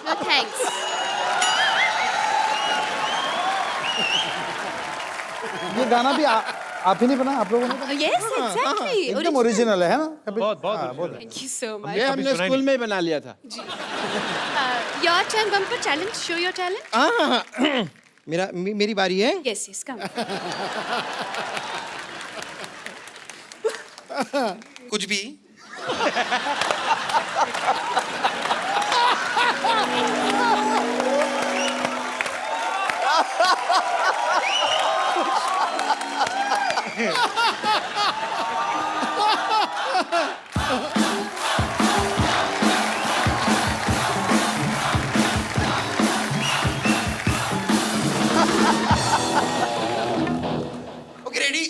No thanks. ये गाना भी आप ही ने बना, आप लोगों ने? Yes, exactly. एकदम ओरिजिनल है ना? बहुत बहुत Thank you so much. ये हमने स्कूल में ही बना लिया था। Your turn, Bumper Challenge. Show your talent. मेरी बारी है। Yes, yes, come. कुछ भी। Okay ready.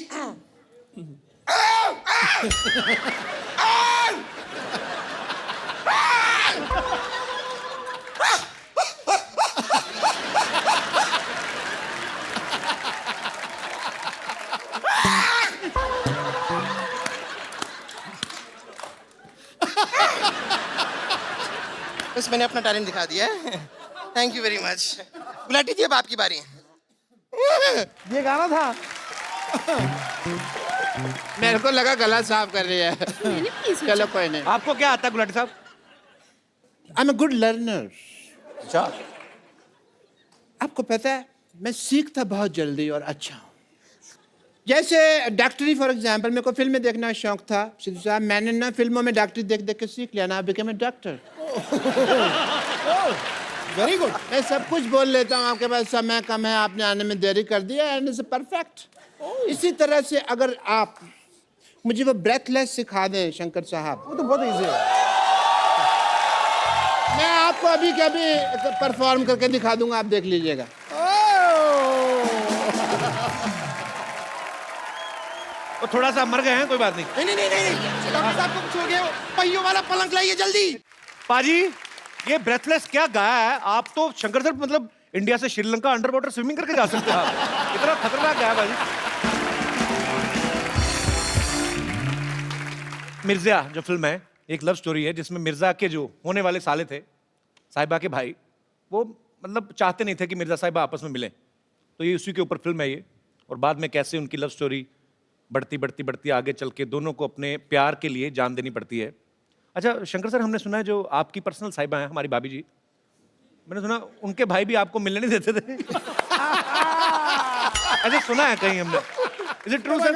बस मैंने अपना टैलेंट दिखा दिया है। Thank you very much. Gulati ji अब आपकी बारी है। ये गाना था। मेरे को लगा गला साफ कर रही है। मैंने भी सोचा। चलो कोई नहीं। आपको क्या आता है गुलाटी साहब? I am a good learner. अच्छा, आपको पता है मैं सीखता बहुत जल्दी और अच्छा हूँ। जैसे डॉक्टरी फॉर एग्जाम्पल, मेरे को फिल्में देखने का शौक था। सिद्धू साहब, मैंने ना फिल्मों में डॉक्टरी देख देख के सीख लिया ना, become a doctor. Very good. मैं सब कुछ बोल लेता हूँ, आपके पास समय कम है, आपने आने में देरी कर दिया, एंड इट्स परफेक्ट। इसी तरह से अगर आप मुझे वो ब्रेथलेस सिखा दें शंकर साहब, वो तो बहुत इजी है। मैं आपको अभी के अभी परफॉर्म करके दिखा दूंगा, आप देख लीजिएगा। वो थोड़ा सा मर गए हैं, कोई बात नहीं। नहीं नहीं नहीं नहीं, डॉक्टर साहब को कुछ हो गया, पहियों वाला पलंग लाइए जल्दी। पाजी, ये ब्रेथलेस क्या गाया है? आप तो शंकर सर मतलब इंडिया से श्रीलंका अंडर वाटर स्विमिंग करके जा सकते हैं आप। इतना खतरनाक गाया भाजी। मिर्जा जो फिल्म है, एक लव स्टोरी है जिसमें मिर्जा के जो होने वाले साले थे, साहिबा के भाई, वो मतलब चाहते नहीं थे कि मिर्जा साहिबा आपस में मिलें। तो ये उसी के ऊपर फिल्म है ये। और बाद में कैसे उनकी लव स्टोरी बढ़ती बढ़ती बढ़ती आगे चल के दोनों को अपने प्यार के लिए जान देनी पड़ती है। अच्छा शंकर सर, हमने सुना है जो आपकी पर्सनल साहिबा हैं, हमारी भाभी जी, मैंने सुना उनके भाई भी आपको मिलने नहीं देते थे। ऐसे सुना है कहीं हमने। Is it true sir?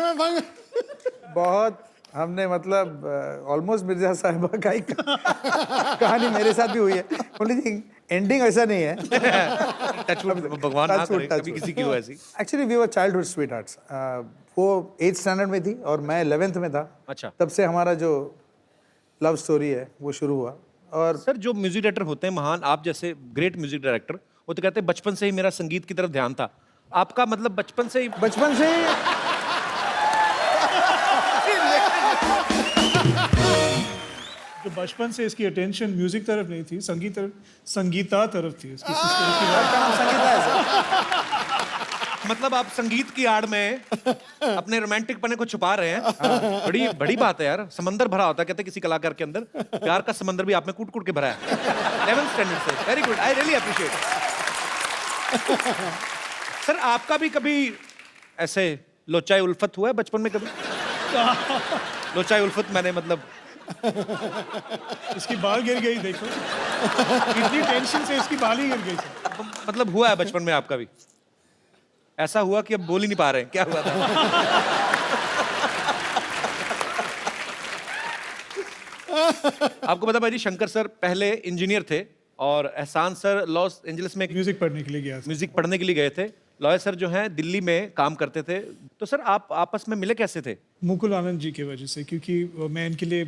बहुत हमने मतलब ऑलमोस्ट मिर्जा साहिबा का ही कहानी मेरे साथ भी हुई है। ओनली थिंग एंडिंग ऐसा नहीं है। भगवान ना करे कभी किसी की हो ऐसी। Actually we were childhood sweethearts. वो 8th स्टैंडर्ड में थी और मैं 11th में था। अच्छा। तब से हमारा जो लव स्टोरी है वो शुरू हुआ। और सर जो म्यूजिक डायरेक्टर होते हैं महान, आप जैसे ग्रेट म्यूजिक डायरेक्टर, वो तो कहते हैं बचपन से ही मेरा संगीत की तरफ ध्यान था। आपका मतलब बचपन से ही? बचपन से जो बचपन से इसकी अटेंशन म्यूजिक तरफ नहीं थी, संगीता तरफ थी इसकी। संगीता है सर। मतलब आप संगीत की आड़ में अपने रोमांटिक पने को छुपा रहे हैं। बड़ी बड़ी बात है यार। समंदर भरा होता है कहते हैं किसी कलाकार के अंदर, प्यार का समंदर भी आप में कूट कूट के भरा है। 11th स्टैंडर्ड से। Very good, I really appreciate. Sir आपका भी कभी ऐसे लोचाई उल्फत हुआ है बचपन में कभी? लोचाई उल्फत मैंने मतलब इसकी बाल गिर गई, देखो इतनी टेंशन से इसकी बाल ही गिर गई सर। मतलब हुआ है बचपन में आपका भी? ऐसा हुआ कि अब बोल ही नहीं पा रहे हैं, क्या हुआ था? आपको पता भाई जी, शंकर सर पहले इंजीनियर थे और एहसान सर लॉस एंजलिस में म्यूजिक पढ़ने के लिए गया था। म्यूजिक पढ़ने के लिए गए थे। लॉयर सर जो हैं दिल्ली में काम करते थे। तो सर आप आपस में मिले कैसे थे? मुकुल आनंद जी की वजह से, क्योंकि मैं इनके लिए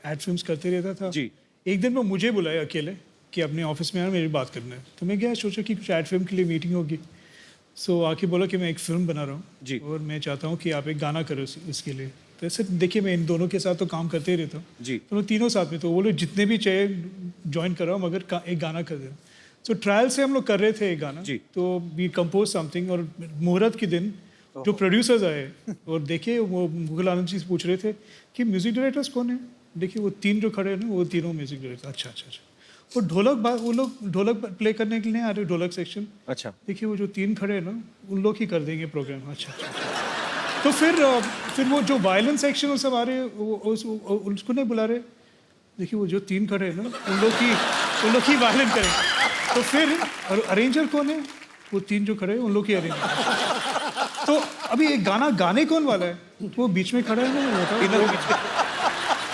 एड फिल्म्स करते रहता था जी। एक दिन वो मुझे बुलाया अकेले कि अपने ऑफिस में यार मेरी बात करना है। तो मैं गया, सोचा कि कुछ एड फिल्म के लिए मीटिंग होगी। सो आके बोला कि मैं एक फिल्म बना रहा जी। हूँ और मैं चाहता हूँ कि आप एक गाना करो इसके लिए। तो ऐसे देखिए मैं इन दोनों के साथ तो काम करते ही रहता हूँ जी। तो वो तीनों साथ में, तो वो लोग जितने भी चाहिए ज्वाइन कर रहा हूँ, मगर एक गाना कर देना। सो ट्रायल से हम लोग कर रहे थे एक गाना जी। तो वी कंपोज समथिंग, और मुहूर्त के दिन जो प्रोड्यूसर्स आए और देखे वो मुगल आनंद जी से पूछ रहे थे कि म्यूजिक डायरेक्टर्स कौन है, देखिए वो तीन जो खड़े हैं ना वो तीनों म्यूजिक डायरेक्टर। अच्छा अच्छा अच्छा। वो वो लोग ढोलक प्ले करने के लिए आ रहे, ढोलक सेक्शन। अच्छा। देखिए वो जो तीन खड़े हैं ना उन लोग ही कर देंगे प्रोग्राम। अच्छा अच्छा, अच्छा। तो फिर वो जो वायलेंस सेक्शन वो सब आ रहे हैं, उसको नहीं बुला रहे। देखिए वो जो तीन खड़े हैं ना उन लोग ही वायलेंट करें। तो फिर अरेंजर कौन है? वो तीन जो खड़े हैं उन लोग ही अरेंजर। तो अभी एक गाना गाने कौन वाला है? वो बीच में खड़ा है ना,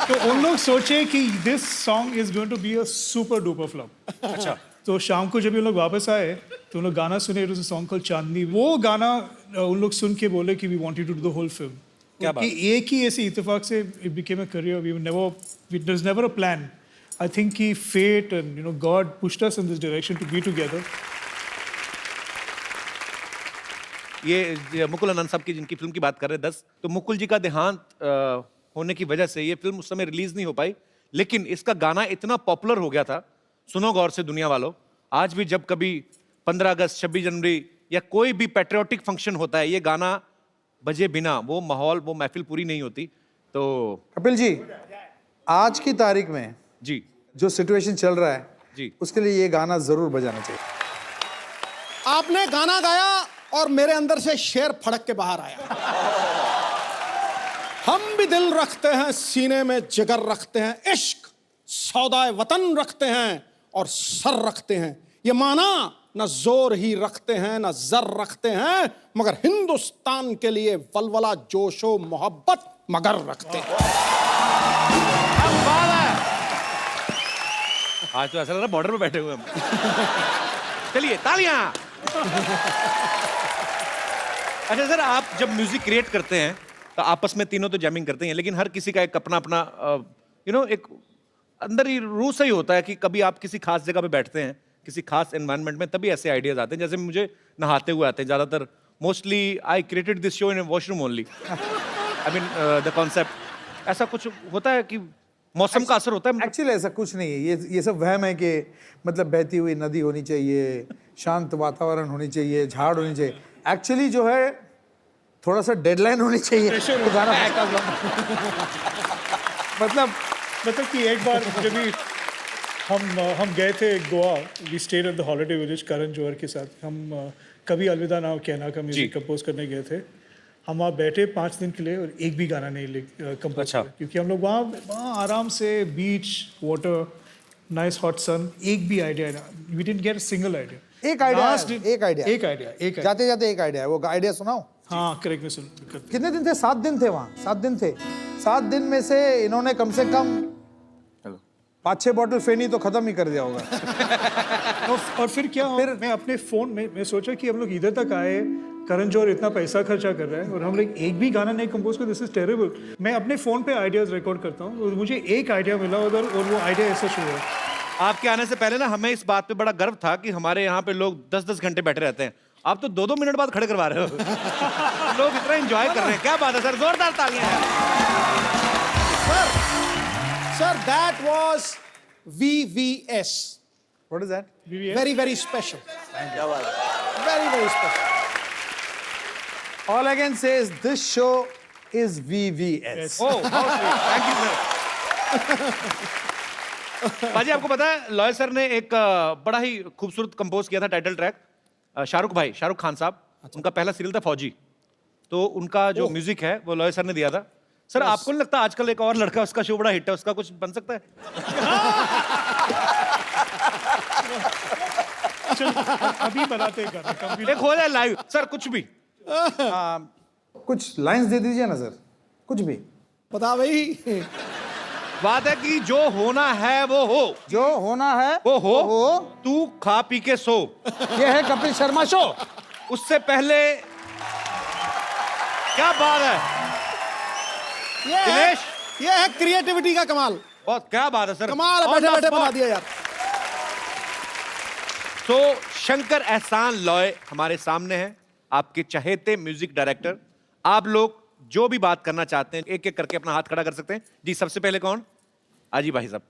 तो उन लोग सोचे कि this song is going to be a super duper flop. अच्छा। तो शाम को जब ये लोग वापस आए तो उन लोग गाना सुने, it was a song called Chandni. वो गाना उन लोग सुन के बोले कि we wanted to do the whole film. क्या बात? कि एक ही ऐसे इत्तेफाक से it became a career. There was never a plan. I think कि fate and God pushed us in this direction to be together. ये मुकुल आनंद साहब की जिनकी फिल्म की बात कर रहे हैं 10, तो मुकुल जी का देहांत होने की वजह से ये फिल्म उस समय रिलीज नहीं हो पाई, लेकिन इसका गाना इतना पॉपुलर हो गया था। सुनो गौर से दुनिया वालों, आज भी जब कभी 15 अगस्त 26 जनवरी या कोई भी पैट्रियोटिक फंक्शन होता है, ये गाना बजे बिना वो माहौल, वो महफिल पूरी नहीं होती। तो कपिल जी, आज की तारीख में जी जो सिचुएशन चल रहा है जी, उसके लिए ये गाना जरूर बजाना चाहिए। आपने गाना गाया और मेरे अंदर से शेर फड़क के बाहर आया। हम भी दिल रखते हैं, सीने में जिगर रखते हैं, इश्क सौदाए वतन रखते हैं और सर रखते हैं। ये माना न जोर ही रखते हैं न जर रखते हैं, मगर हिंदुस्तान के लिए वलवला जोशो मोहब्बत मगर रखते हैं। आज तो ऐसा लग रहा है बॉर्डर पे बैठे हुए हम। चलिए तालियां। अच्छा सर, आप जब म्यूजिक क्रिएट करते हैं तो आपस में तीनों तो जैमिंग करते हैं, लेकिन हर किसी का एक अपना अपना एक अंदर ही रूह से ही होता है कि कभी आप किसी खास जगह पे बैठते हैं, किसी खास एनवायरनमेंट में, तभी ऐसे आइडियाज आते हैं। जैसे मुझे नहाते हुए आते हैं ज़्यादातर। Mostly I created this show in washroom only. I mean the concept ऐसा कुछ होता है कि मौसम का असर होता है। एक्चुअली ऐसा कुछ नहीं है, ये सब वहम है कि मतलब बहती हुई नदी होनी चाहिए, शांत वातावरण होनी चाहिए, झाड़ होनी चाहिए। एक्चुअली जो है थोड़ा सा डेडलाइन होनी चाहिए तो गाना मतलब कि एक बार जब भी हम गए थे Goa, we stayed at the holiday village Karan Johar के साथ। हम कभी अलविदा ना कहना का म्यूजिक कंपोज करने गए थे। हम वहाँ बैठे 5 दिन के लिए और एक भी गाना नहीं कंपोज अच्छा। किया, क्योंकि हम लोग वहाँ आराम से beach, water, nice hot sun, एक भी आइडिया ना, we didn't get a single idea. एक आइडिया जाते जाते एक आइडिया है, वो आइडिया सुनाओ। हाँ करेक्ट में सुन। कितने दिन थे? 7 दिन थे वहाँ, 7 दिन थे। 7 दिन में से इन्होंने कम से कम 5-6 बॉटल फेनी तो खत्म ही कर दिया होगा। और फिर क्या, फिर मैं अपने फोन में मैं सोचा कि हम लोग इधर तक आए, करण जौहर इतना पैसा खर्चा कर रहा है और हम लोग एक भी गाना नहीं कंपोज कर, दिस इज टेरेबल। मैं अपने फोन पे आइडियाज रिकॉर्ड करता हूँ और मुझे एक आइडिया मिला उधर, और वो आइडिया ऐसा शुरू हुआ। आपके आने से पहले ना हमें इस बात पे बड़ा गर्व था कि हमारे यहाँ पे लोग 10-10 घंटे बैठे रहते हैं, आप तो 2-2 मिनट बाद खड़े करवा रहे हो। लोग इतना एंजॉय कर रहे हैं, क्या बात है सर, जोरदार तालियां। Sir, that was VVS. What is that? Very, very special. Very, very special. All I can say is this show is VVS. Oh, thank you sir. बाजी, आपको पता है लॉय सर ने एक बड़ा ही खूबसूरत कंपोज किया था टाइटल ट्रैक। शाहरुख खान साहब, उनका पहला सीरियल था फौजी, तो उनका जो म्यूजिक है वो लॉय सर ने दिया था। सर आपको नहीं लगता आजकल एक और लड़का, उसका शो बड़ा हिट है, उसका कुछ बन सकता है? अभी बनाते हैं गाना, एक हो जाए लाइव सर, कुछ भी। कुछ लाइंस दे दीजिए ना सर, कुछ भी। बता भाई। बात है कि जो होना है वो हो, जो होना है वो हो, तू खा पी के सो। ये है कपिल शर्मा शो। उससे पहले क्या बात है दिनेश, ये है क्रिएटिविटी का कमाल। बहुत क्या बात है सर, कमाल है, बैठे बैठे बना दिया यार। तो शंकर एहसान लॉय हमारे सामने हैं, आपके चहेते म्यूजिक डायरेक्टर। आप लोग जो भी बात करना चाहते हैं एक एक करके अपना हाथ खड़ा कर सकते हैं। जी सबसे पहले कौन? आजी भाई साहब।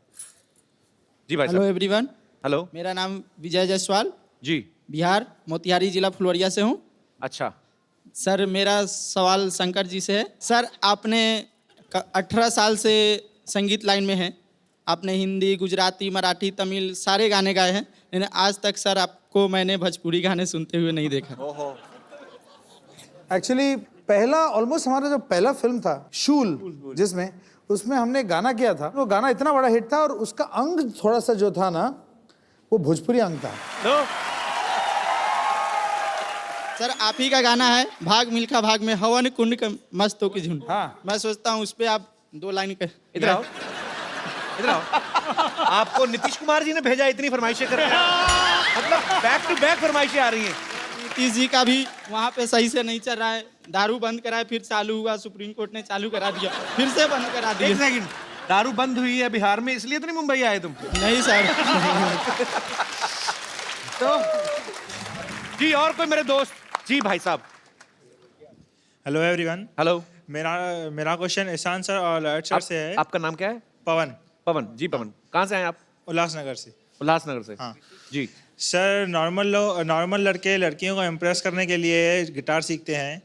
जी भाई साहब। Hello everyone. हेलो। मेरा नाम विजय जायसवाल, जी। बिहार मोतिहारी जिला फुलवरिया से हूँ। अच्छा सर मेरा सवाल शंकर जी से है। सर आपने 18 साल से संगीत लाइन में हैं। आपने हिंदी, गुजराती, मराठी, तमिल सारे गाने गाए हैं, लेकिन आज तक सर आपको मैंने भोजपुरी गाने सुनते हुए नहीं देखा। एक्चुअली पहला ऑलमोस्ट हमारा जो पहला फिल्म था शूल, जिसमें उसमें हमने गाना किया था, वो गाना इतना बड़ा हिट था और उसका अंग थोड़ा सा जो था ना वो भोजपुरी अंग था। सर आप ही का गाना है भाग मिल्खा भाग में हवन कुंड के मस्तों की झुंड। हाँ। मैं सोचता हूँ उस पर आप 2 लाइन कर। इधर आओ, इधर आओ। आपको नीतीश कुमार जी ने भेजा इतनी फरमाइशें कर रहे हैं, मतलब बैक टू बैक फरमाइशें आ रही हैं। नीतीश जी का भी वहाँ पे सही से नहीं चल रहा है, दारू बंद कराए फिर चालू हुआ, सुप्रीम कोर्ट ने चालू करा दिया, फिर से बंद करा एक दिया। सेकंड, दारू बंद हुई है बिहार में, इसलिए तो नहीं मुंबई आए तुम? नहीं सर। तो जी, और कोई मेरे दोस्त? जी भाई साहब। Hello everyone. हेलो। मेरा क्वेश्चन ईशान सर और लॉयड सर से है। आपका नाम क्या है? पवन। पवन जी। पवन कहाँ से आए आप? उल्लासनगर से। उल्लासनगर से। हाँ जी सर, नॉर्मल लड़के लड़कियों को इम्प्रेस करने के लिए गिटार सीखते हैं,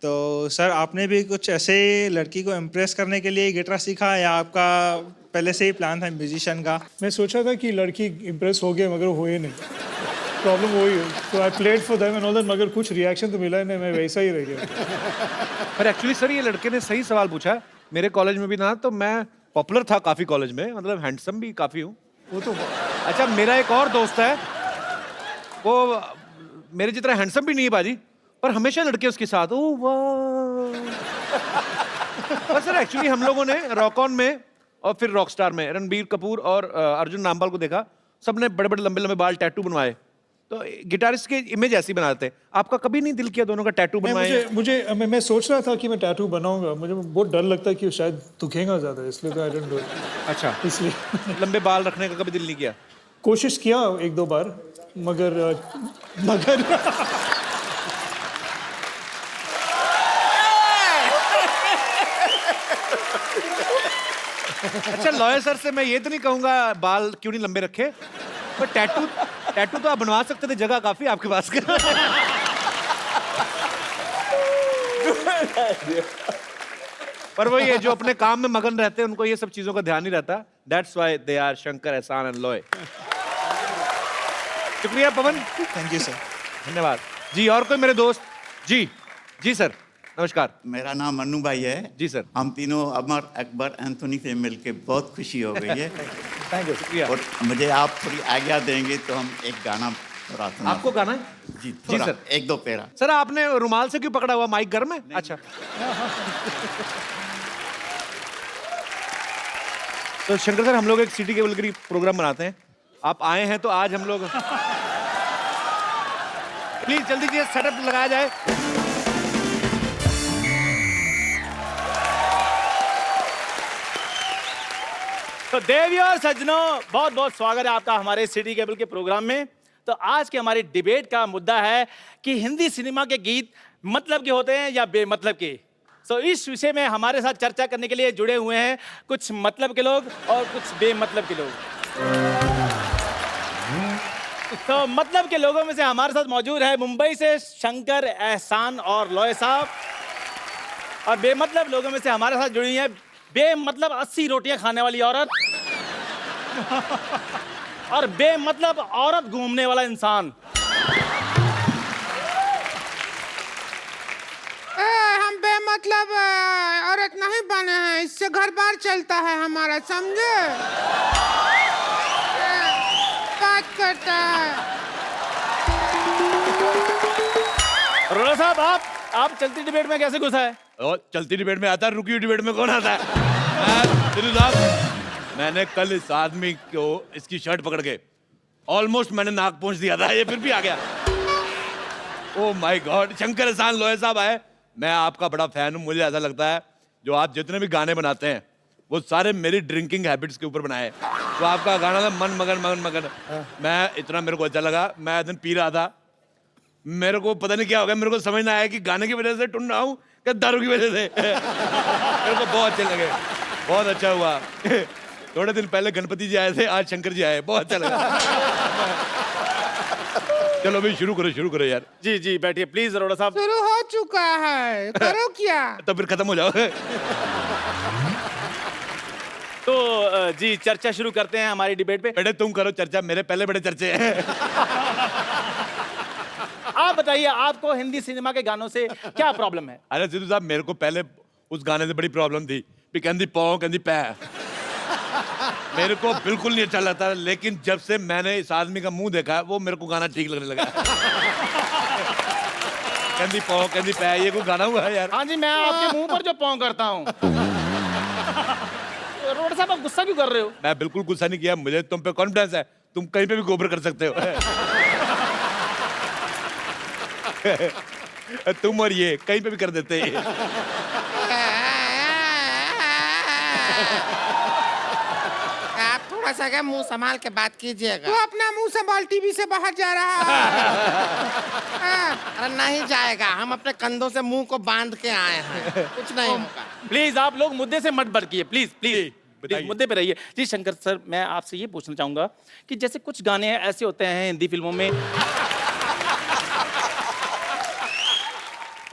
तो सर आपने भी कुछ ऐसे लड़की को इम्प्रेस करने के लिए गिटार सीखा या आपका पहले से ही प्लान था म्यूजिशियन का? मैं सोचा था कि लड़की इम्प्रेस हो गए मगर हुए नहीं, प्रॉब्लम वही है। तो I played for them and all that, मगर कुछ रिएक्शन तो मिला ही नहीं, मैं वैसा ही रह गया। पर एक्चुअली सर ये लड़के ने सही सवाल पूछा। मेरे कॉलेज में भी ना, तो मैं पॉपुलर था काफी कॉलेज में, मतलब हैंडसम भी काफी हूँ वो तो। अच्छा, मेरा एक और दोस्त है, वो मेरे जितना हैंडसम भी नहीं है बाजी, पर हमेशा लड़के उसके साथ। ओह वाह। पर सर एक्चुअली हम लोगों ने रॉक ऑन में और फिर रॉक स्टार में रणबीर कपूर और अर्जुन नामपाल को देखा, सबने बड़े बड़े लंबे लंबे बाल, टैटू बनवाए, तो गिटारिस्ट के इमेज ऐसी बनाते हैं। आपका कभी नहीं दिल किया दोनों का टैटू बनवाए? मैं सोच रहा था कि मैं टैटू बनाऊंगा, मुझे बहुत डर लगता है कि शायद दुखेगा ज्यादा, इसलिए तो आई डोंट डू इट। अच्छा, इसलिए लंबे बाल रखने का कभी दिल नहीं किया? कोशिश किया 1-2 बार, मगर अच्छा, लॉयर सर से मैं ये तो नहीं कहूंगा बाल क्यों नहीं लंबे रखे, पर टैटू तो आप बनवा सकते थे, जगह काफी आपके पास। पर वही है, जो अपने काम में मगन रहते हैं उनको ये सब चीजों का ध्यान नहीं रहता। That's why they are Shankar, Ehsaan and Loy. शुक्रिया पवन। Thank you sir. धन्यवाद जी। और कोई मेरे दोस्त? जी जी सर, नमस्कार। मेरा नाम मन्नू भाई है। जी सर। हम तीनों अमर, अकबर, एंथोनी से मिलके बहुत खुशी हो गई है। थैंक यू, शुक्रिया। और मुझे आप थोड़ी आज्ञा देंगे तो हम एक गाना थोड़ा सुना। आपको गाना है? जी, जी थोड़ा सर। 1-2 पेरा। सर आपने रुमाल से क्यों पकड़ा हुआ? माइक घर में? अच्छा। तो शंकर सर, हम लोग एक सिटी केबल की प्रोग्राम बनाते हैं, आप आए हैं तो आज हम लोग प्लीज जल्दी से सेटअप लगाया जाए। तो देवी और सज्जनों, बहुत बहुत स्वागत है आपका हमारे सिटी केबल के प्रोग्राम में। तो आज के हमारे डिबेट का मुद्दा है कि हिंदी सिनेमा के गीत मतलब के होते हैं या बेमतलब के। तो इस विषय में हमारे साथ चर्चा करने के लिए जुड़े हुए हैं कुछ मतलब के लोग और कुछ बेमतलब के लोग। तो मतलब के लोगों में से हमारे साथ मौजूद है मुंबई से शंकर, एहसान और लॉय साहब, और बेमतलब लोगों में से हमारे साथ जुड़ी है बेमतलब 80 रोटियां खाने वाली औरत और बेमतलब औरत घूमने वाला इंसान। हम बेमतलब औरत नहीं बने हैं, इससे घर बार चलता है हमारा, समझे? बात करता है। रोला साहब, आप चलती डिबेट में कैसे घुसा है? और चलती डिबेट में आता है, रुकी हुई डिबेट में कौन आता है? दिलू साहब, मैंने कल इस आदमी को इसकी शर्ट पकड़ के ऑलमोस्ट मैंने नाक पहुंच दिया था, ये फिर भी आ गया। ओह माय गॉड, शंकर, एहसान, लॉय साहब आए। मैं आपका बड़ा फैन हूँ। मुझे ऐसा लगता है जो आप जितने भी गाने बनाते हैं वो सारे मेरी ड्रिंकिंग हैबिट्स के ऊपर बनाए। तो आपका गाना था मन मगन मन मगन, मैं इतना मेरे को अच्छा लगा। मैं दिन पी रहा था, मेरे को पता नहीं क्या हो गया, मेरे को समझ ना आया कि गाने की वजह से टुन रहा हूँ क्या दारू की वजह से। मेरे को बहुत अच्छे लगे, बहुत अच्छा हुआ। थोड़े दिन पहले गणपति जी आए थे, आज शंकर जी आए, बहुत अच्छा लगा। चलो भाई शुरू करो यार। जी जी बैठिए प्लीज अरोड़ा साहब। शुरू हो चुका है, करो क्या? तो फिर खत्म हो जाओ। तो जी चर्चा शुरू करते हैं हमारी डिबेट पे। बेटे तुम करो चर्चा, मेरे पहले बड़े चर्चे हैं। आप बताइए आपको हिंदी सिनेमा के गानों से क्या प्रॉब्लम है? अरे सिद्धू साहब, मेरे को पहले उस गाने से बड़ी प्रॉब्लम थी कि कहती पौ कहती पै, मेरे को बिल्कुल नहीं अच्छा लगता। लेकिन जब से मैंने इस आदमी का मुंह देखा है, वो मेरे को गाना ठीक लगने लगा। कहती पौ कहती पै, ये कोई गाना हुआ है यार? हाँ जी, मैं आपके मुंह पर जो पौ करता हूँ। अरोड़ा साहब आप गुस्सा क्यों कर रहे हो? मैं बिल्कुल गुस्सा नहीं किया, मुझे तुम पे कॉन्फिडेंस है, तुम कहीं पे भी गोबर कर सकते हो। तुम और ये कहीं पे भी कर देते हैं। आप थोड़ा सा क्या मुंह संभाल के बात कीजिएगा। तो अपना मुंह संभाल, टीवी से बाहर जा रहा है। अरे नहीं जाएगा, हम अपने कंधों से मुंह को बांध के आए हैं, कुछ नहीं होगा। प्लीज आप लोग मुद्दे से मत भटकिए, प्लीज प्लीज बताइए। मुद्दे पे रहिए। जी शंकर सर, मैं आपसे ये पूछना चाहूंगा कि जैसे कुछ गाने ऐसे होते हैं हिंदी फिल्मों में,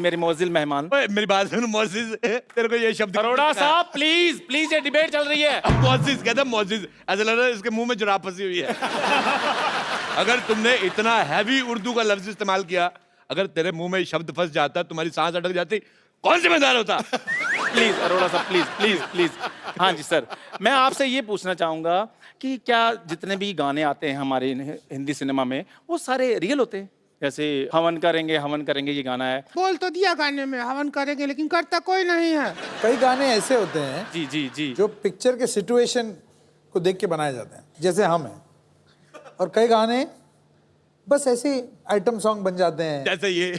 मेरे मोजिल मेहमान। ओए, मेरी बात सुन मोजिज, तेरे को ये शब्द अरोड़ा साहब प्लीज प्लीज, ये डिबेट चल रही है। मोजिज कहता मोजिज, ऐसा लग रहा है इसके मुंह में जुराब फंसी हुई है। अगर तुमने इतना हैवी उर्दू का लफ्ज इस्तेमाल किया, अगर तेरे मुंह में शब्द फंस जाता, तुम्हारी सांस अटक जाती, कौन जिम्मेदार होता? प्लीज अरोड़ा साहब, प्लीज प्लीज प्लीज। हाँ जी सर, मैं आपसे ये पूछना चाहूंगा कि क्या जितने भी गाने आते हैं हमारे हिंदी सिनेमा में, वो सारे रियल होते हैं? जैसे हवन करेंगे ये गाना है। बोल तो दिया गाने में हवन करेंगे, लेकिन करता कोई नहीं है। कई गाने ऐसे होते हैं जी जी जी, जो पिक्चर के सिचुएशन को देख के बनाए जाते हैं, जैसे हम हैं। और कई गाने बस ऐसे आइटम सॉन्ग बन जाते हैं, जैसे ये।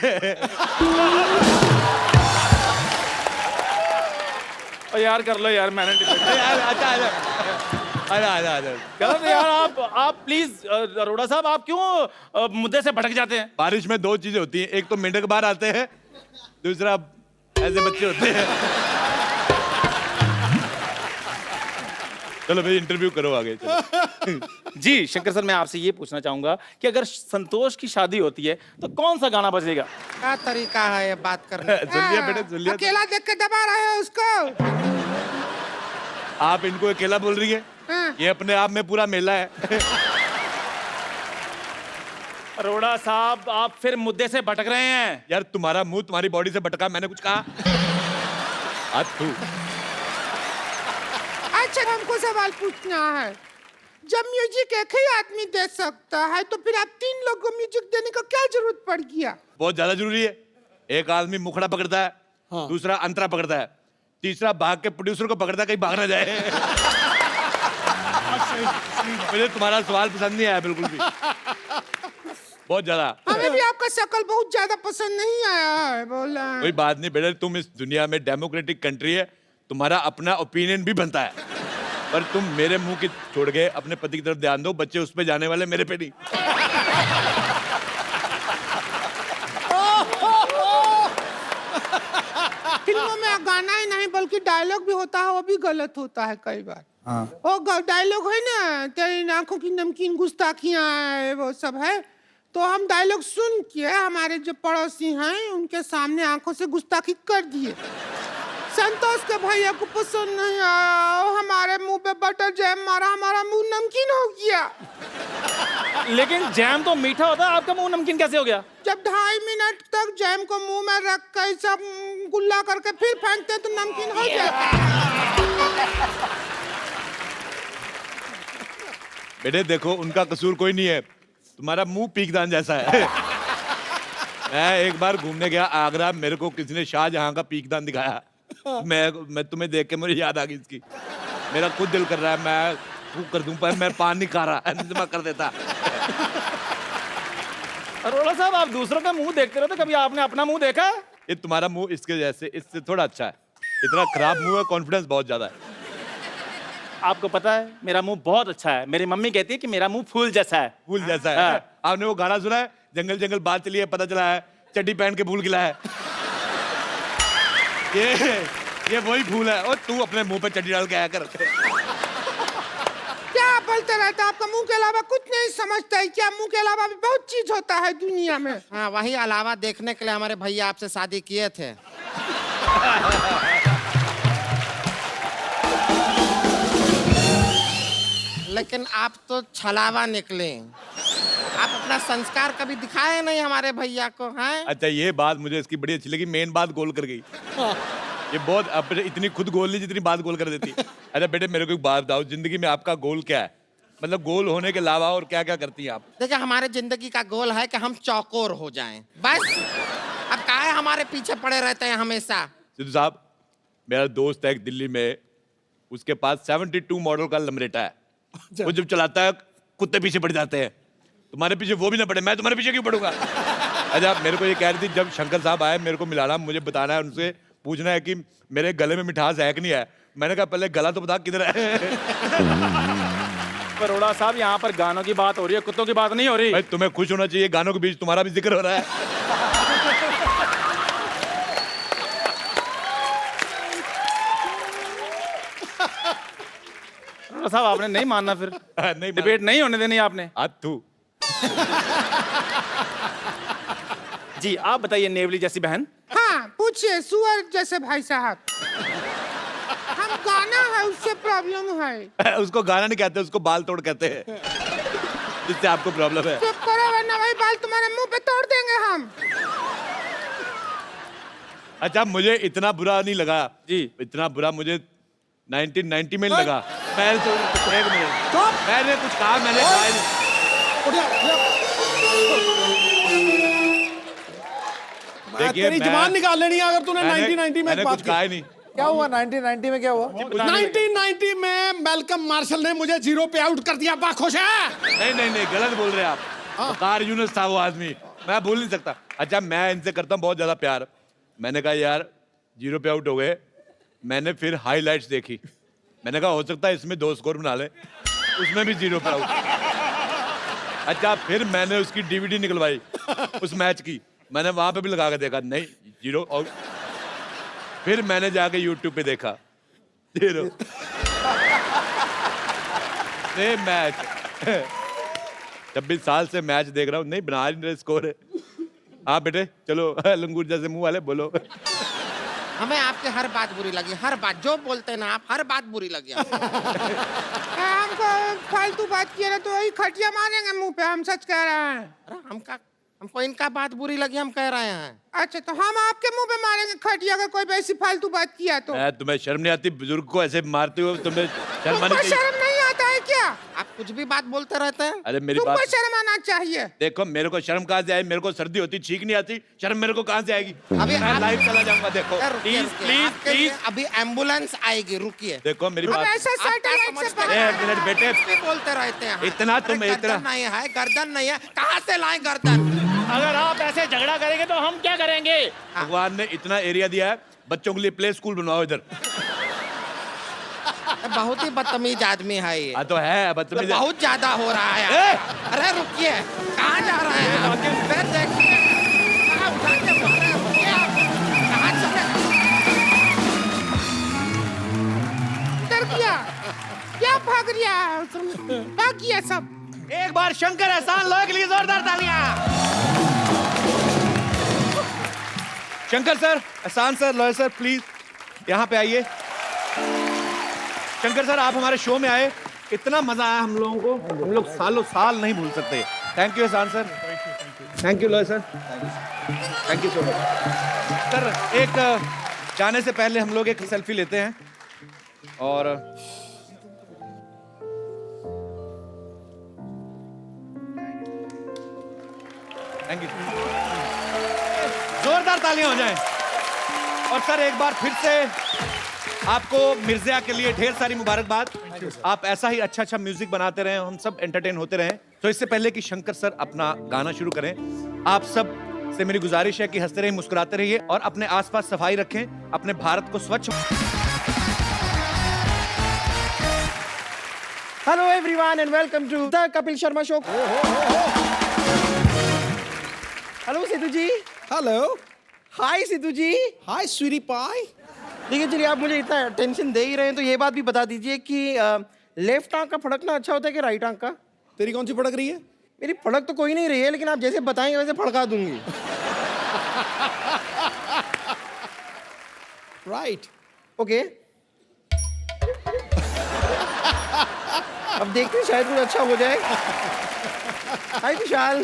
और यार कर लो यार, मैंने डिबेट गलत है यार। आप प्लीज अरोड़ा साहब, आप क्यों मुद्दे से भटक जाते हैं? बारिश में दो चीजें होती हैं, एक तो मेंढक बाहर आते हैं, दूसरा ऐसे बच्चे होते हैं। चलो भाई इंटरव्यू करो आगे, चलो। जी शंकर सर, मैं आपसे ये पूछना चाहूंगा कि अगर संतोष की शादी होती है तो कौन सा गाना बजेगा? क्या तरीका है ये बात करने का? सुन लिया बेटे, सुन लिया। अकेला देख के दबा रहे हो उसको। आप इनको अकेला बोल रही है? ये अपने आप में पूरा मेला है। अरोड़ा साहब, आप फिर मुद्दे से भटक रहे हैं। यार तुम्हारा मुंह तुम्हारी बॉडी से भटका, मैंने कुछ कहा? तू अच्छा, हमको सवाल पूछना है। जब म्यूजिक एक ही आदमी दे सकता है, तो फिर आप 3 लोग को म्यूजिक देने का क्या जरूरत पड़ गया? बहुत ज्यादा जरूरी है। एक आदमी मुखड़ा पकड़ता है, दूसरा अंतरा पकड़ता है, तीसरा भाग के प्रोड्यूसर को पकड़ता है कहीं भाग ना जाए। मुझे तुम्हारा सवाल पसंद नहीं आया बिल्कुल भी, बहुत ज्यादा। हमें भी आपका शक्ल बहुत ज्यादा पसंद नहीं आया है, बोला। कोई बात नहीं बेटा, तुम इस दुनिया में डेमोक्रेटिक कंट्री है, तुम्हारा अपना ओपिनियन भी बनता है, पर तुम मेरे मुंह की छोड़ के अपने पति की तरफ ध्यान दो। बच्चे उस पे जाने वाले, मेरे पे नहीं। फिल्मों में गाना ही नहीं बल्कि डायलॉग भी होता है, वो भी गलत होता है कई बार। वो डायलॉग है ना, तेरी आंखों की नमकीन गुस्ताखियां है, वो सब है। तो हम डायलॉग सुन के हमारे जो पड़ोसी हैं उनके सामने आंखों से गुस्ताखी कर दिए। संतोष के भैया को पसंद नहीं आया, हमारे मुंह पे बटर जैम मारा, हमारा मुंह नमकीन हो गया। लेकिन जैम तो मीठा होता है, आपका मुंह नमकीन कैसे हो गया? जब 2.5 मिनट तक जैम को मुंह में रख कर सब गुल्ला करके फिर फेंकते तो नमकीन हो जाता। बेटे देखो, उनका कसूर कोई नहीं है, तुम्हारा मुंह पीकदान जैसा है। मैं एक बार घूमने गया आगरा, मेरे को किसी ने शाहजहां का पीकदान दिखाया। मैं तुम्हें देख के मुझे याद आ गई इसकी। मेरा खुद दिल कर रहा है मैं फूक कर दूं, पर मैं पान नहीं खा रहा, इंतजाम कर देता। अरोड़ा साहब, आप दूसरों का मुंह देखते रहते, कभी आपने अपना मुंह देखा? ये तुम्हारा मुंह इसके जैसे, इससे थोड़ा अच्छा है। इतना खराब मुंह है, कॉन्फिडेंस बहुत ज्यादा है। आपको पता है मेरा मुंह बहुत अच्छा है, मेरी मम्मी कहती है कि मेरा मुंह फूल जैसा है। फूल जैसा है। आपने वो गाना सुना है, जंगल जंगल बात चली है, पता चला है चड्डी पहन के फूल खिला है। ये वही फूल है। और तू अपने मुंह पे चड्डी डाल के आया कर। क्या बोलते रहता, आपका मुंह के अलावा कुछ नहीं समझता है क्या? मुंह के अलावा भी बहुत चीज होता है दुनिया में। हाँ, वही अलावा देखने के लिए हमारे भैया आपसे शादी किए थे। लेकिन आप तो छलावा निकले। आप अपना संस्कार कभी दिखाए नहीं हमारे भैया को, हैं? अच्छा, ये बात मुझे इसकी बड़ी अच्छी लगी, मेन बात गोल कर गई। ये बहुत अब इतनी खुद गोल नहीं जितनी बात गोल कर देती। अच्छा बेटे, मेरे को एक बात बताओ, जिंदगी में आपका गोल क्या है? मतलब गोल होने के अलावा और क्या क्या करती हैं आप? देखिए, हमारे जिंदगी का गोल है कि हम चौकोर हो जाएं, बस। अब काहे हमारे पीछे पड़े रहते हैं हमेशा? सिद्धू साहब, मेरा दोस्त है एक दिल्ली में, उसके पास 72 मॉडल का लमरेटा है। वो जब चलाता है कुत्ते पीछे पड़ जाते हैं। तुम्हारे पीछे वो भी ना पड़े, मैं तुम्हारे पीछे क्यों पड़ूंगा? अच्छा, मेरे को ये कह रही थी, जब शंकर साहब आए मेरे को मिलाना, मुझे बताना है, उनसे पूछना है कि मेरे गले में मिठास है कि नहीं है। मैंने कहा पहले गला तो बता किधर है। अरोड़ा साहब, यहाँ पर गानों की बात हो रही है, कुत्तों की बात नहीं हो रही। भाई तुम्हें खुश होना चाहिए, गानों के बीच तुम्हारा भी जिक्र हो रहा है। अरोड़ा साहब, आपने नहीं मानना फिर? नहीं, डिबेट नहीं होने देनी आपने। तू जी, आप बताइए नेवली जैसी बहन। हाँ, पूछिए सुअर जैसे भाई साहब। हम गाना है, उससे प्रॉब्लम है। उसको गाना नहीं कहते, उसको बाल तोड़ कहते हैं, जिससे आपको प्रॉब्लम है। चुप करो वरना वही बाल तुम्हारे मुंह पे तोड़ देंगे हम। अच्छा, मुझे इतना बुरा नहीं लगा जी, इतना बुरा मुझे 1990 में लगा। मैं तो एक मिनट, मैंने कुछ कहा, मैंने कहा देखिए, तेरी जबान निकाल लेनी है अगर तूने 1990 में मैंने बात कुछ की। कहा ही नहीं। क्या हुआ 1990 में? क्या हुआ? 1990 में मैल्कम मार्शल ने मुझे 0 पे आउट कर दिया। बात खुश है? नहीं नहीं नहीं, गलत बोल रहे हैं आप। वकार यूनुस था वो आदमी, मैं भूल नहीं सकता। अच्छा, मैं इनसे करता हूँ बहुत ज्यादा प्यार। मैंने कहा यार 0 पे आउट हो गए, मैंने फिर हाईलाइट्स देखी, मैंने कहा हो सकता है इसमें 2 स्कोर बना ले, उसमें भी 0 पे आउट। अच्छा, फिर मैंने उसकी DVD निकलवाई उस मैच की, मैंने वहां पे भी लगा के देखा, नहीं 0 आउट। फिर मैंने जाके YouTube पे देखा 0 सेम मैच। 26 साल से मैच देख रहा हूँ, नहीं बना नहीं रहे स्कोर है। हाँ बेटे चलो, लंगूर जैसे मुंह वाले बोलो। हमें आपकी हर बात बुरी लगी, हर बात जो बोलते हैं ना आप, हर बात बुरी लगी हमको फालतू बात किया ना तो वही खटिया मारेंगे मुंह पे, हम सच कह रहे हैं। अरे हमको इनका बात बुरी लगी, हम कह रहे हैं। अच्छा, तो हम आपके मुंह पे मारेंगे खटिया अगर कोई ऐसी फालतू बात किया तो? तुम्हें शर्म नहीं आती? बुजुर्ग को ऐसे मारते हो, तुम्हें शर्म आनी चाहिए। शर्म नहीं आता है क्या? आप कुछ भी बात बोलते रहते हैं। अरे मेरी तुमको बात शर्म आना चाहिए। देखो, मेरे को शर्म कहाँ से आई? मेरे को सर्दी होती छींक नहीं आती, शर्म मेरे को कहाँ से आएगी? अभी मैं लाइव चला जाऊंगा। देखो प्लीज प्लीज प्लीज, अभी एम्बुलेंस आएगी, रुकिए। देखो मेरी बात, एक मिनट बेटे, बोलते रहते हैं इतना तुम इतना नहीं है, गर्दन नहीं है, कहाँ से लाए गर्दन? अगर आप ऐसे झगड़ा करेंगे तो हम क्या करेंगे? भगवान ने इतना एरिया दिया है, बच्चों के लिए प्ले स्कूल बनवाओ इधर। बहुत ही बदतमीज आदमी है ये। हाँ तो है बदतमीज, बहुत ज्यादा हो रहा है। अरे रुकिए, कहाँ जा रहे हैं? फिर देखिए, कहाँ उठा के मार रहे हो? कहाँ चले? डर गया क्या? भाग रिया भाग गया सब। एक बार शंकर एहसान लो के लिए जोरदार तालियां। शंकर सर, एहसान सर, लॉयर सर, प्लीज यहाँ पे आइए। शंकर सर, आप हमारे शो में आए, इतना मजा आया हम लोगों को, हम लोग सालों साल नहीं भूल सकते। थैंक यू एहसान sir, thank you lawyer sir, thank you so much. Sir, एक जाने से पहले हम लोग एक सेल्फी लेते हैं और थैंक यू, जोरदार तालियां हो जाएं। और सर एक बार फिर से आपको मिर्ज़ा के लिए ढेर सारी मुबारकबाद। आप ऐसा ही अच्छा अच्छा म्यूजिक बनाते रहें, हम सब एंटरटेन होते रहें। तो इससे पहले कि शंकर सर अपना गाना शुरू करें, आप सब से मेरी गुजारिश है कि हंसते रहिए, मुस्कुराते रहिए और अपने आसपास सफाई रखें, अपने भारत को स्वच्छ। Hello everyone and welcome to the Kapil Sharma show. Hello Sidhu ji. Hello. Hi Sidhu ji. Hi sweetie pie. देखिए चलिए, आप मुझे इतना टेंशन दे ही रहे हैं तो ये बात भी बता दीजिए कि लेफ्ट आंख का फड़कना अच्छा होता है कि राइट आंख का? तेरी कौन सी फड़क रही है? मेरी फड़क तो कोई नहीं रही है, लेकिन आप जैसे बताएंगे वैसे फड़का दूंगी। राइट। ओके। अब देखते हैं शायद कुछ अच्छा हो जाए। हाय विशाल,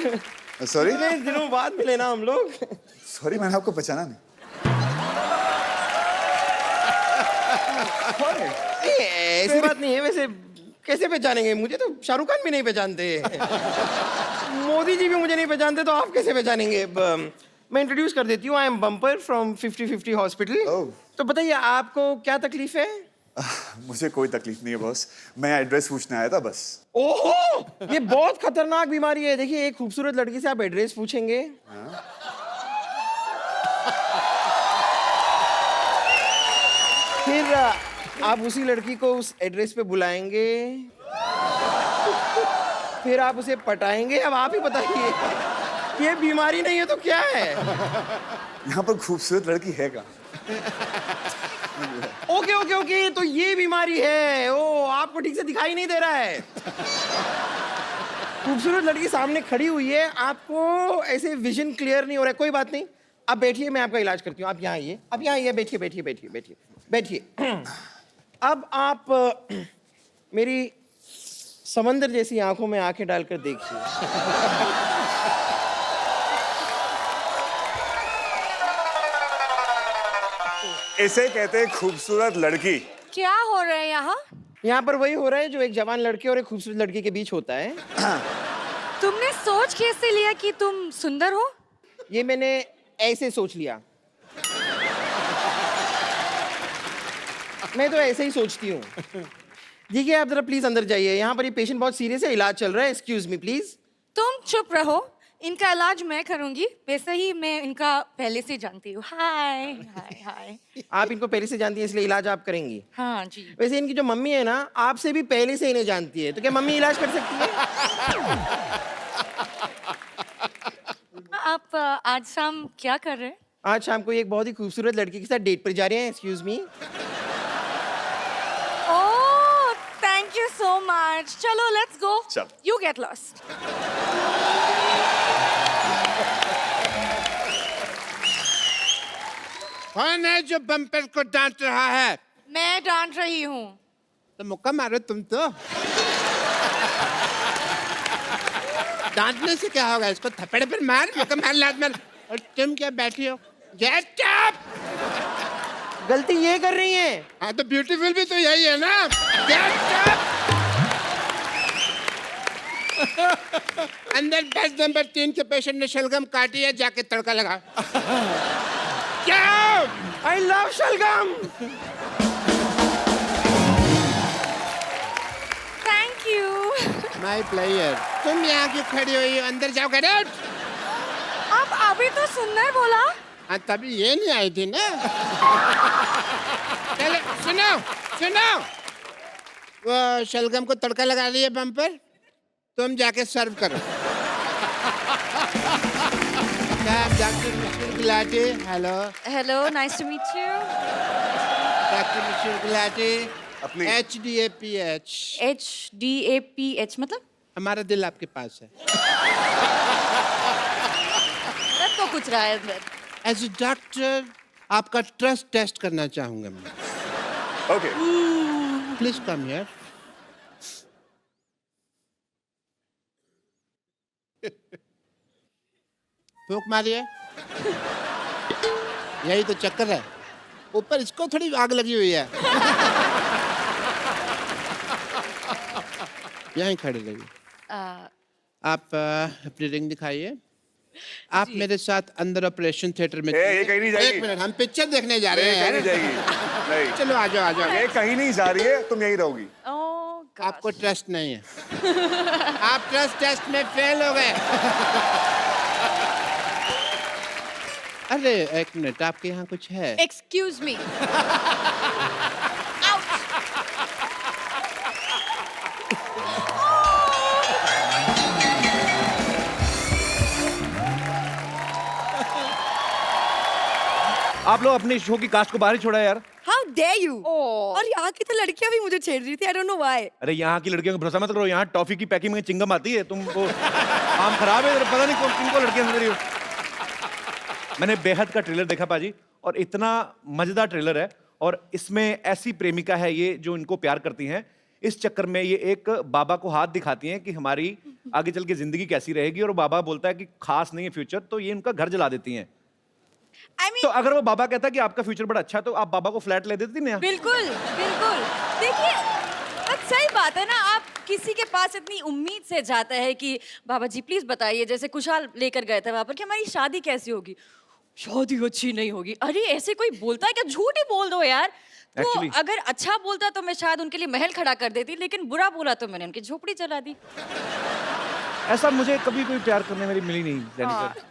सॉरी इतने दिनों बाद मिले ना हम लोग। सॉरी, मैंने आपको पहचाना नहीं। ऐसी बात नहीं है, वैसे कैसे पहचानेंगे? मुझे तो शाहरुख खान भी नहीं पहचानते, मोदी जी भी मुझे नहीं पहचानते, तो आप कैसे पहचानेंगे? मैं इंट्रोड्यूस कर देती हूँ, I am bumper from 50-50 hospital. तो बताइए आपको क्या तकलीफ है? मुझे कोई तकलीफ नहीं है बॉस, मैं एड्रेस पूछने आया था बस। ओहो, ये बहुत खतरनाक बीमारी है। देखिए, एक खूबसूरत लड़की से आप एड्रेस पूछेंगे, फिर आप उसी लड़की को उस एड्रेस पे बुलाएंगे, फिर आप उसे पटाएंगे। अब आप ही बताइए, ये बीमारी नहीं है तो क्या है? यहाँ पर खूबसूरत लड़की है क्या? ओके ओके ओके, तो ये बीमारी है। ओ, आपको ठीक से दिखाई नहीं दे रहा है। खूबसूरत लड़की सामने खड़ी हुई है, आपको ऐसे विजन क्लियर नहीं हो रहा है। कोई बात नहीं, आप बैठिए, मैं आपका इलाज करती हूँ। आप यहाँ आइए, आप यहाँ आइए, बैठिए बैठिए बैठिए बैठिए बैठिए। अब आप मेरी समंदर जैसी आंखों में आंखें डालकर देखिए। इसे कहते हैं खूबसूरत लड़की। क्या हो रहा है यहाँ? यहाँ पर वही हो रहा है जो एक जवान लड़के और एक खूबसूरत लड़की के बीच होता है। तुमने सोच कैसे लिया कि तुम सुंदर हो? ये मैंने ऐसे सोच लिया, मैं तो ऐसे ही सोचती हूँ। देखिए, आप जरा प्लीज अंदर जाइए, यहाँ पर ये पेशेंट बहुत सीरियस है, इलाज चल रहा है। Excuse me please. तुम चुप रहो, इनका इलाज मैं करूंगी। वैसे ही मैं इनका पहले से जानती हूँ। हाय हाय हाय। आप इनको पहले से जानती हैं, इसलिए इलाज आप करेंगी? हाँ जी। वैसे इनकी जो मम्मी है ना, आपसे भी पहले से इन्हें जानती है, तो क्या मम्मी इलाज कर सकती है? आप आज शाम क्या कर रहे हैं? आज शाम को एक बहुत ही खूबसूरत लड़की के साथ डेट पर जा रहे हैं। Excuse me. Oh, thank you so much. चलो लेट्स गो। चल। You get lost. कौन है जो बम्पर को डांट रहा है? मैं डांट रही हूँ। तो मुक्का मारो तुम तो। डांटने से क्या होगा? इसको थप्पड़ पर मार, मुक्का मार, लात मार। और तुम क्या बैठी हो? Get up! गलती ये कर रही है। हाँ, तो ब्यूटीफुल भी तो यही है ना। Get up! अंदर बेड नंबर 3 के पेशेंट ने शलगम काटी है, जाके तड़का लगा। क्या? आई लव शलगम। Thank you. My player. तुम यहाँ क्यों खड़ी हुई हो? अंदर जाओ, गेट आउट। आप अभी तो सुंदर बोला। हाँ, तभी ये नहीं आई थी ना। चलो सुनो सुनो, वो शलगम को तड़का लगा लिया बम्पर, तुम जाके सर्व करो। Doctor Mishra Gulati. Hello hello, nice to meet you. Doctor Mishra Gulati. अपनी HDAPH। HDAPH मतलब? हमारा दिल आपके पास है। मतलब तो कुछ रहा है अंदर। एज ए डॉक्टर आपका ट्रस्ट टेस्ट करना चाहूंगा मैं। Okay, please come here. फूंक मारिए। यही तो चक्कर है, ऊपर इसको थोड़ी आग लगी हुई है। यहीं खड़े रहिए। आप अपनी रिंग दिखाइए। आप मेरे साथ अंदर ऑपरेशन थिएटर में। ये कहीं नहीं जाएगी। एक मिनट, हम पिक्चर देखने जा रहे ये हैं। कहीं नहीं जाएगी। नहीं, चलो आ जाओ आ जाओ। ये कहीं नहीं जा रही है, तुम यहीं रहोगी। ओह, आपको ट्रस्ट नहीं है। आप ट्रस्ट टेस्ट में फेल हो गए। अरे एक मिनट, आपके यहाँ कुछ है? Excuse me. आप लोग अपने शो की कास्ट को बाहर ही छोड़ा यार। How dare you. और यहाँ की तो लड़कियां भी मुझे छेड़ रही थी। I don't know why. अरे यहाँ की लड़कियों को भरोसा मत करो, यहाँ टॉफी की पैकिंग में चिंगम आती है। तुमको काम खराब है, पता नहीं किनको लड़कियां समझ रही हो। मैंने बेहद का ट्रेलर देखा पाजी, और इतना मजेदार ट्रेलर है। और इसमें ऐसी प्रेमिका है ये जो इनको प्यार करती हैं। इस चक्कर में ये एक बाबा को हाथ दिखाती हैं कि हमारी आगे चल के जिंदगी कैसी रहेगी, और वो बाबा बोलता है कि खास नहीं है फ्यूचर, तो ये उनका घर जला देती हैं। तो अगर वो बाबा कहता है कि आपका फ्यूचर बड़ा अच्छा है, तो आप बाबा को फ्लैट ले देती ना? बिल्कुल बिल्कुल। देखिए बस सही बात है ना, आप किसी के पास इतनी उम्मीद से जाता है कि बाबा जी प्लीज बताइए, जैसे कुशाल लेकर गए थे वहां पर कि हमारी शादी कैसी होगी, शादी अच्छी नहीं होगी। अरे ऐसे कोई बोलता है क्या? झूठ ही बोल दो यार। तो Actually- अगर अच्छा बोलता तो मैं शायद उनके लिए महल खड़ा कर देती, लेकिन बुरा बोला तो मैंने उनकी झोपड़ी जला दी। ऐसा मुझे कभी कोई प्यार करने वाली मिली नहीं जेनिफर।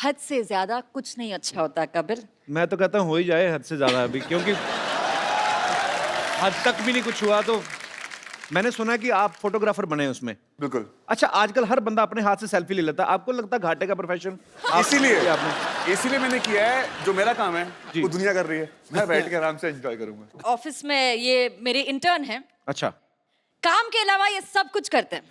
हद से ज्यादा कुछ नहीं अच्छा होता कपिल। मैं तो कहता हूँ हो ही जाए हद से ज्यादा अभी, क्योंकि हद तक भी नहीं कुछ हुआ। तो मैंने सुना है कि आप फोटोग्राफर बने हैं उसमें। बिल्कुल। अच्छा, आजकल हर बंदा अपने हाथ से सेल्फी ले लेता है, आपको लगता है घाटे का प्रोफेशन? इसीलिए मैंने किया है। जो मेरा काम है वो दुनिया कर रही है, मैं बैठ के आराम से एंजॉय करूंगा। ऑफिस में ये मेरे इंटर्न हैं, अच्छा, काम के अलावा ये सब कुछ करते हैं।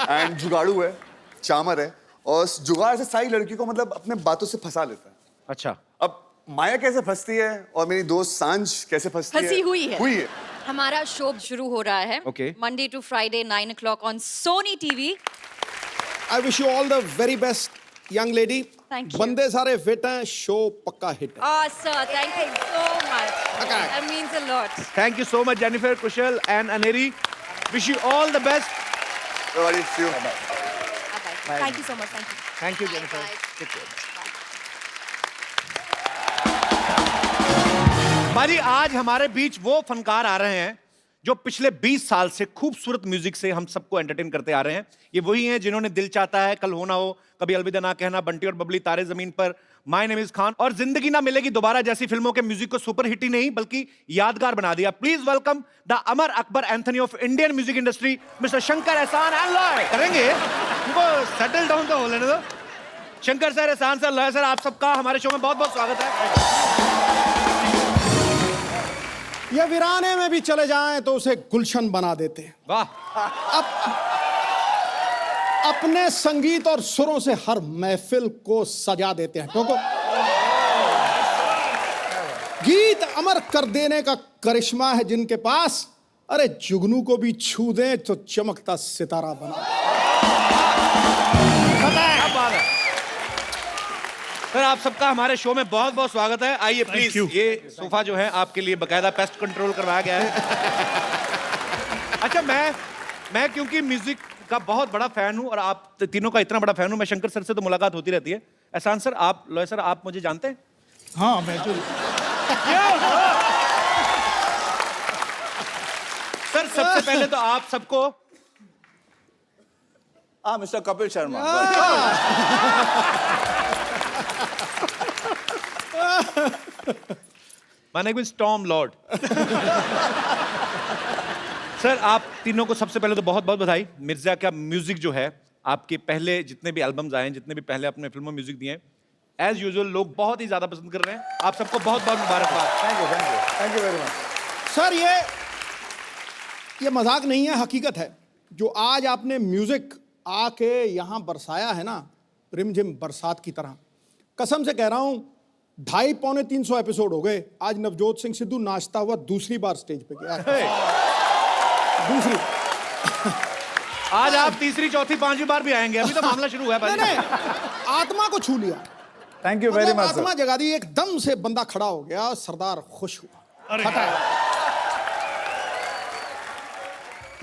एंड जुगाड़ू है, चामर है, और जुगाड़ से सारी लड़की को मतलब अपने बातों से फंसा लेता है। अच्छा। अब माया कैसे फंसती है और मेरी दोस्त सांझ कैसे फंसती है? फंसी हुई है। हमारा शो शुरू हो रहा है Okay. Monday to Friday 9 o'clock on Sony TV. I wish you all the very best young lady. Thank you. बंदे सारे फिट हैं, शो पक्का हिट है। Sir thank you so much, that means a lot. Thank you so much Jennifer, Kusal and Aneri. Wish you all the best. Thank you so much. Thank you Jennifer. भाई आज हमारे बीच वो फनकार आ रहे हैं जो पिछले 20 साल से खूबसूरत म्यूजिक से हम सबको एंटरटेन करते आ रहे हैं। ये वही हैं जिन्होंने दिल चाहता है, कल हो ना हो, कभी अलविदा ना कहना, बंटी और बबली, तारे जमीन पर, माय नेम इज खान और जिंदगी ना मिलेगी दोबारा जैसी फिल्मों के म्यूजिक को सुपर हिट ही नहीं बल्कि यादगार बना दिया। Please welcome the Amar Akbar Anthony of Indian music industry, mister Shankar Ehsaan and Loy. करेंगे उनको सेटल डाउन तो हो लेने दो। शंकर सर, एहसान सर, लॉय सर, आप सबका हमारे शो में बहुत बहुत स्वागत है। ये वीराने में भी चले जाएं तो उसे गुलशन बना देते हैं। वाह। अपने संगीत और सुरों से हर महफिल को सजा देते हैं। टोको गीत अमर कर देने का करिश्मा है जिनके पास, अरे जुगनू को भी छू दें तो चमकता सितारा बना। सर आप सबका हमारे शो में बहुत बहुत स्वागत है। आइए प्लीज, ये सोफा जो है आपके लिए बकायदा पेस्ट कंट्रोल करवाया गया है। अच्छा, मैं क्योंकि म्यूजिक का बहुत बड़ा फैन हूं और आप तीनों का इतना बड़ा फैन हूं, मैं शंकर सर से तो मुलाकात होती रहती है। एहसान सर, आप, लॉय सर, आप मुझे जानते हैं? हाँ, मैं तो सर सबसे पहले तो आप सबको mister Kapil Sharma. My name is Tom Lord। Sir आप तीनों को सबसे पहले तो बहुत बहुत बधाई। मिर्जा का म्यूजिक जो है, आपके पहले जितने भी एल्बम्स आए हैं, जितने भी पहले अपने फिल्मों में म्यूजिक दिए हैं, एज यूजुअल लोग बहुत ही ज्यादा पसंद कर रहे हैं। आप सबको बहुत बहुत मुबारकबाद। Thank you very much. Sir ये मजाक नहीं है, हकीकत है। जो आज आपने म्यूजिक आके यहाँ बरसाया है ना, रिमझिम बरसात की तरह, कसम से कह रहा हूँ 250-300 एपिसोड हो गए, आज नवजोत सिंह सिद्धू नाचता हुआ दूसरी बार स्टेज पे गया। दूसरी आज आप तीसरी, चौथी, पांचवी बार भी आएंगे। अभी तो मामला शुरू हुआ है भाई। नहीं, आत्मा को छू लिया। Thank you very much. आत्मा जगा दी, एकदम से बंदा खड़ा हो गया, सरदार खुश हुआ।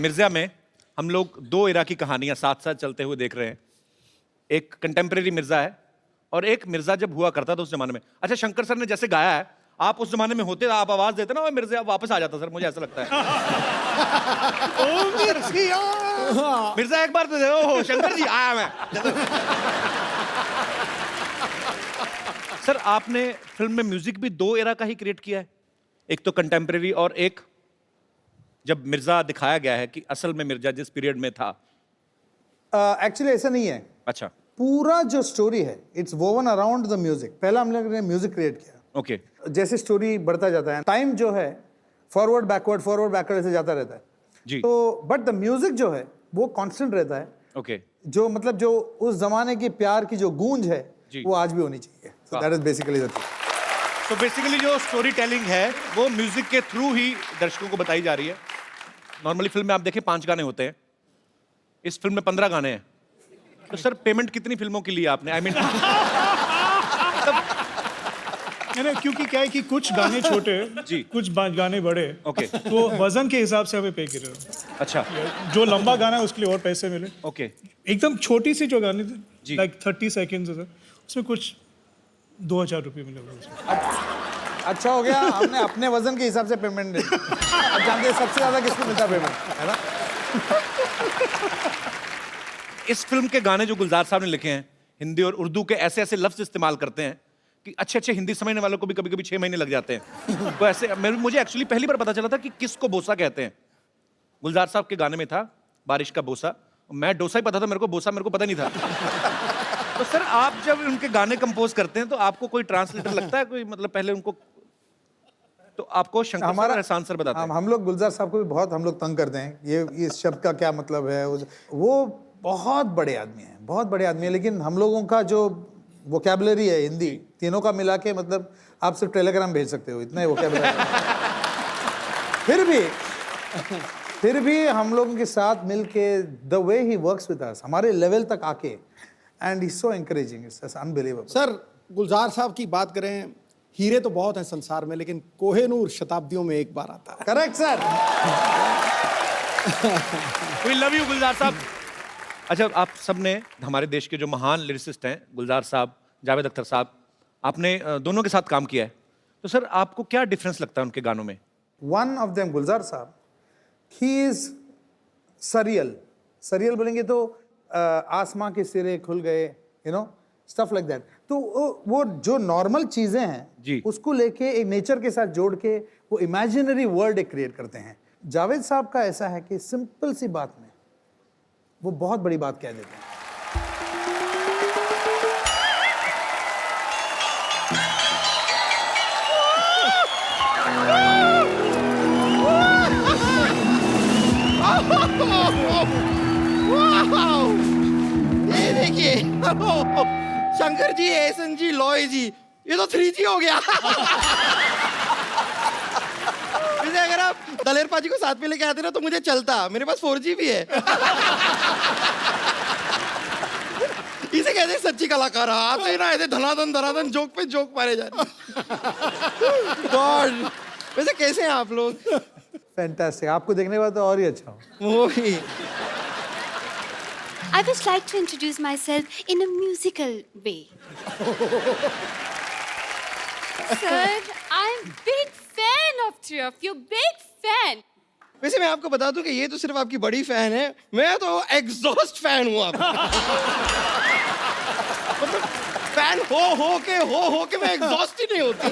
मिर्जा में हम लोग दो इरा की कहानियां साथ साथ चलते हुए देख रहे हैं। एक कंटेम्प्रेरी मिर्जा है और एक मिर्जा जब हुआ करता था उस जमाने में। अच्छा, शंकर सर ने जैसे गाया है, आप उस जमाने में होते, आप आवाज देते ना, वो मिर्जा वापस आ जाता सर, मुझे ऐसा लगता है। मिर्जा एक बार तो दे, ओहो शंकर जी आया मैं। सर आपने फिल्म में म्यूजिक भी दो एरा का ही क्रिएट किया है, एक तो कंटेम्प्रेरी और एक जब मिर्जा दिखाया गया है कि असल में मिर्जा जिस पीरियड में था। एक्चुअली ऐसा नहीं है। अच्छा, पूरा जो स्टोरी है it's woven around the music. पहला हम लोग ने म्यूजिक क्रिएट किया। ओके। जैसे स्टोरी बढ़ता जाता है, टाइम जो है फॉरवर्ड बैकवर्ड ऐसे जाता रहता है जी। तो बट द म्यूजिक जो है वो कांस्टेंट रहता है। ओके। जो मतलब जो उस जमाने की प्यार की जो गूंज है जी। वो आज भी होनी चाहिए। So that is basically the thing. तो बेसिकली जो स्टोरी टेलिंग है वो म्यूजिक के थ्रू ही दर्शकों को बताई जा रही है। नॉर्मली फिल्म में आप देखें 5 गाने होते हैं, इस फिल्म में 15 गाने हैं। तो सर पेमेंट कितनी फिल्मों की ली आपने? आई मीन नहीं, क्योंकि क्या है कि कुछ गाने छोटे जी, कुछ गाने बड़े, ओके, तो वजन के हिसाब से हमें पे कर रहे हो। अच्छा, जो लंबा गाना है उसके लिए और पैसे मिले। ओके, एकदम छोटी सी जो गाने जी, लाइक 30 सेकेंड्स उसमें कुछ 2000 रुपये मिले। अच्छा हो गया, हमने अपने वजन के हिसाब से पेमेंट दी। अब जानते हैं सबसे ज्यादा किसको मिलता पेमेंट, है ना? इस फिल्म के गाने जो गुलजार साहब ने लिखे हैं, हिंदी और उर्दू के ऐसे ऐसे लफ्ज इस्तेमाल करते हैं कि अच्छे अच्छे हिंदी समझने वालों को भी कभी कभी 6 महीने लग जाते हैं। तो ऐसे मुझे एक्चुअली पहली बार पता चला था कि किसको बोसा कहते हैं। गुलजार साहब के गाने में था बारिश का बोसा, मैं डोसा ही पता था, मेरे को बोसा मेरे को पता नहीं था। तो सर आप जब उनके गाने कंपोज करते हैं तो आपको कोई ट्रांसलेटर लगता है, कोई मतलब पहले उनको, तो आपको शंकर हमारा एहसान सर बताते हैं? हम लोग गुलजार साहब को भी बहुत हम लोग तंग करते हैं, ये इस शब्द का क्या मतलब है। वो बहुत बड़े आदमी हैं, बहुत बड़े आदमी हैं, लेकिन हम लोगों का जो वोकैबुलरी है हिंदी तीनों का मिला के, मतलब आप सिर्फ टेलीग्राम भेज सकते हो, इतना ही वोकैबुलरी। फिर भी हम लोगों के साथ मिलके the way he works with us, हमारे लेवल तक आके, and he so encouraging, it's unbelievable. Sir Gulzar sahab की बात करें, हीरे तो बहुत हैं संसार में, लेकिन कोहेनूर शताब्दियों में एक बार आता है। Correct sir. We love you Gulzar साहब। अच्छा, आप सबने हमारे देश के जो महान लिरिसिस्ट हैं गुलजार साहब, जावेद अख्तर साहब, आपने दोनों के साथ काम किया है, तो सर आपको क्या डिफरेंस लगता है उनके गानों में? वन ऑफ देम गुलजार साहब, ही इज सरियल। सरियल बोलेंगे तो आसमां के सिरे खुल गए, you know, stuff like that. तो वो जो नॉर्मल चीजें हैं उसको लेके एक नेचर के साथ जोड़ के वो इमेजिनरी वर्ल्ड एक क्रिएट करते हैं। जावेद साहब का ऐसा है कि सिंपल सी बात में वो बहुत बड़ी बात कह देते हैं। ये देखिए, शंकर जी, एहसन जी, लॉय जी, ये तो 3G हो गया। वैसे अगर आप दलेर पाजी को साथ में लेके आते ना तो मुझे चलता, मेरे पास 4G भी है। इसे कहते हैं सच्ची कलाकार। आप तो ना ऐसे धनाधन जोक पे जोक मारे जा रहे। गॉड, वैसे कैसे हैं आप लोग? फैंटास्टिक, आपको देखने के बाद तो और ही अच्छा हो। वो ही। I would like to introduce myself in a musical way. Sir, I'm big fan of three of you, big fan. वैसे मैं आपको बता दूं कि ये तो सिर्फ आपकी बड़ी फैन है, मैं तो एग्जॉस्ट फैन हूँ आपका। मतलब फैन हो के मैं एग्जॉस्ट ही नहीं होती।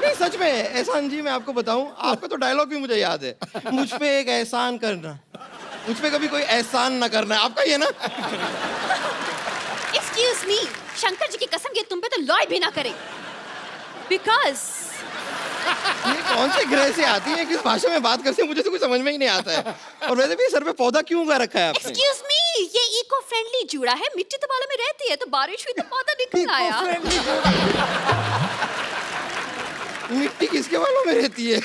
नहीं सच में एहसान जी, मैं आपको बताऊं, आपका तो डायलॉग भी मुझे याद है, मुझ पे एक एहसान करना, मुझ पे कभी कोई एहसान ना करना, आपका ये ना। Excuse me, शंकर जी की कसम, ये तुम पे तो लॉय भी ना करे। Because ये कौन से ग्रह से आती है, किस भाषा में बात करते हैं, मुझे तो कुछ समझ में ही नहीं आता है। और वैसे भी सर पे पौधा क्यों उगा रखा है आपने? Excuse me, ये इको फ्रेंडली जूड़ा है, मिट्टी तो बालों में रहती है, तो बारिश हुई तो पौधा निकल आया। मिट्टी किसके बालों में रहती है?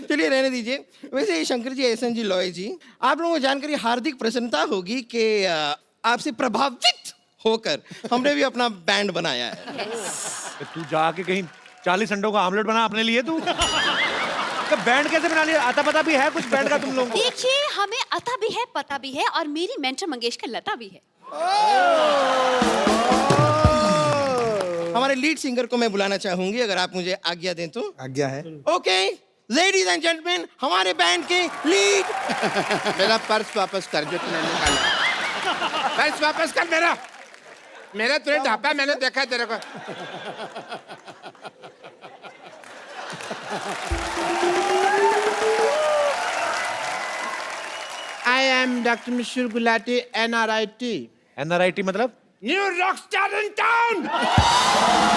चलिए रहने दीजिए। वैसे ये शंकर जी, एहसन जी, लॉय जी, आप लोगों को जानकर हार्दिक प्रसन्नता होगी कि आपसे प्रभावित होकर हमने भी अपना बैंड बनाया है। तू जाके कहीं 40 अंडों का आमलेट बना अपने लिए तू। तो बैंड कैसे बना लिया? आता पता भी है कुछ बैंड का तुम लोगों को? देखिए, हमें आता भी है, पता भी है, और मेरी मेंटर मंगेशकर लता भी है। हमारे लीड सिंगर को मैं बुलाना चाहूंगी, अगर आप मुझे आज्ञा दें तो। आज्ञा है। ओके, लेडीज एंड जेंटलमैन, हमारे बैंड के लीड। मेरा पर्स वापस कर जो तूने निकाला। पर्स वापस कर मेरा। मेरा तुझे ढापा, मैंने देखा तेरे को। I am Dr. Mishur Gulati, NRIT. NRIT मतलब? New rock star in town!